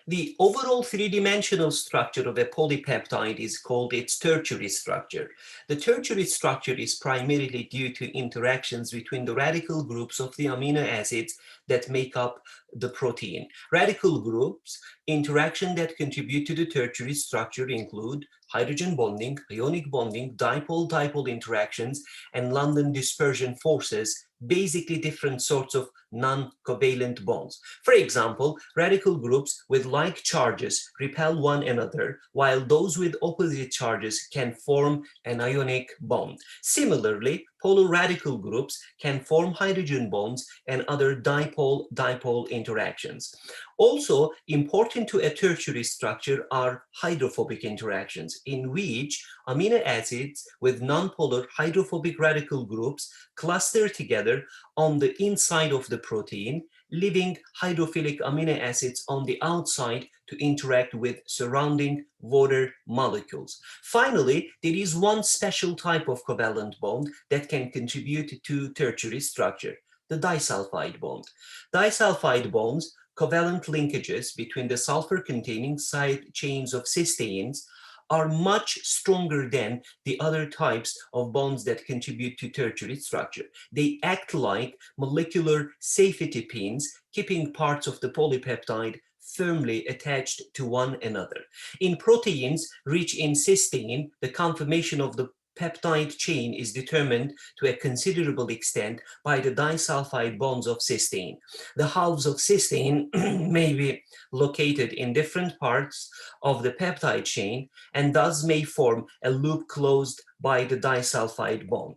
The overall three-dimensional structure of a polypeptide is called its tertiary structure. The tertiary structure is primarily due to interactions between the radical groups of the amino acids that make up the protein. Radical groups, interaction that contribute to the tertiary structure include hydrogen bonding, ionic bonding, dipole-dipole interactions, and London dispersion forces, basically different sorts of non-covalent bonds. For example, radical groups with like charges repel one another, while those with opposite charges can form an ionic bond. Similarly, polar radical groups can form hydrogen bonds and other dipole-dipole interactions. Also, important to a tertiary structure are hydrophobic interactions, in which amino acids with nonpolar hydrophobic radical groups cluster together on the inside of the protein, leaving hydrophilic amino acids on the outside to interact with surrounding water molecules. Finally, there is one special type of covalent bond that can contribute to tertiary structure, the disulfide bond. Disulfide bonds, covalent linkages between the sulfur-containing side chains of cysteines, are much stronger than the other types of bonds that contribute to tertiary structure. They act like molecular safety pins, keeping parts of the polypeptide firmly attached to one another. In proteins rich in cysteine, the conformation of the peptide chain is determined to a considerable extent by the disulfide bonds of cysteine. The halves of cysteine may be located in different parts of the peptide chain and thus may form a loop closed by the disulfide bond.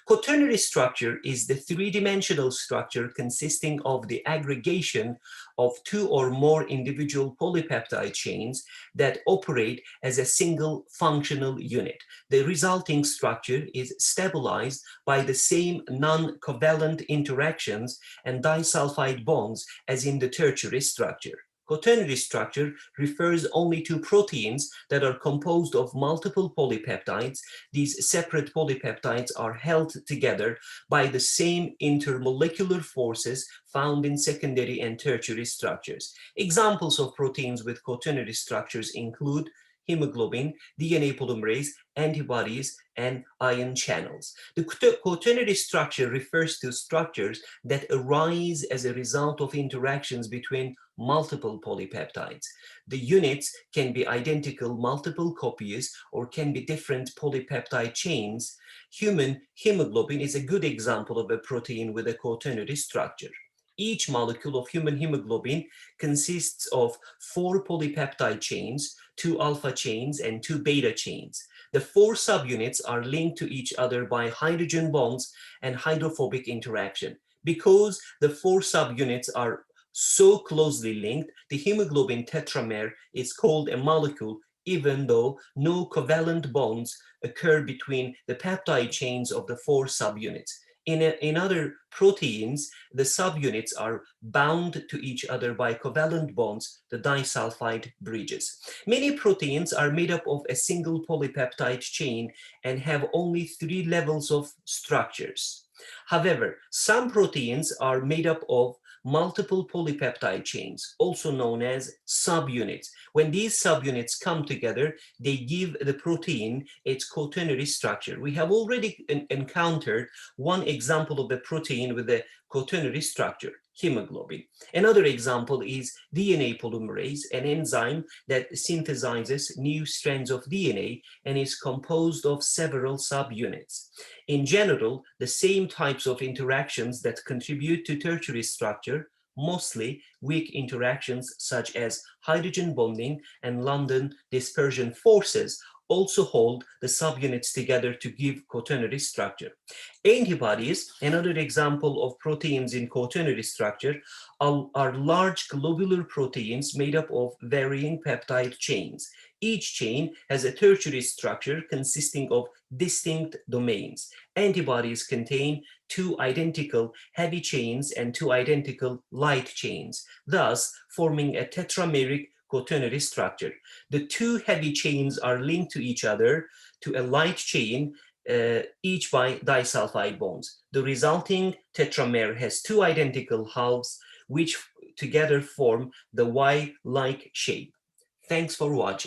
Quaternary structure is the three-dimensional structure consisting of the aggregation of two or more individual polypeptide chains that operate as a single functional unit. The resulting structure is stabilized by the same non-covalent interactions and disulfide bonds as in the tertiary structure. Quaternary structure refers only to proteins that are composed of multiple polypeptides. These separate polypeptides are held together by the same intermolecular forces found in secondary and tertiary structures. Examples of proteins with quaternary structures include hemoglobin, DNA polymerase, antibodies, and ion channels. The quaternary structure refers to structures that arise as a result of interactions between multiple polypeptides. The units can be identical multiple copies or can be different polypeptide chains. Human hemoglobin is a good example of a protein with a quaternary structure. Each molecule of human hemoglobin consists of 4 polypeptide chains, 2 alpha chains, and 2 beta chains. The 4 subunits are linked to each other by hydrogen bonds and hydrophobic interaction. Because the 4 subunits are so closely linked, the hemoglobin tetramer is called a molecule even though no covalent bonds occur between the peptide chains of the 4 subunits. In other proteins, the subunits are bound to each other by covalent bonds, the disulfide bridges. Many proteins are made up of a single polypeptide chain and have only 3 levels of structures. However, some proteins are made up of multiple polypeptide chains, also known as subunits. When these subunits come together, they give the protein its quaternary structure. We have already encountered one example of a protein with a quaternary structure, hemoglobin. Another example is DNA polymerase, an enzyme that synthesizes new strands of DNA and is composed of several subunits. In general, the same types of interactions that contribute to tertiary structure, mostly weak interactions such as hydrogen bonding and London dispersion forces, also hold the subunits together to give quaternary structure. Antibodies, another example of proteins in quaternary structure, are large globular proteins made up of varying peptide chains. Each chain has a tertiary structure consisting of distinct domains. Antibodies contain 2 identical heavy chains and 2 identical light chains, thus forming a tetrameric quaternary structure. The 2 heavy chains are linked to each other to a light chain, each by disulfide bonds. The resulting tetramer has 2 identical halves which together form the Y-like shape. Thanks for watching.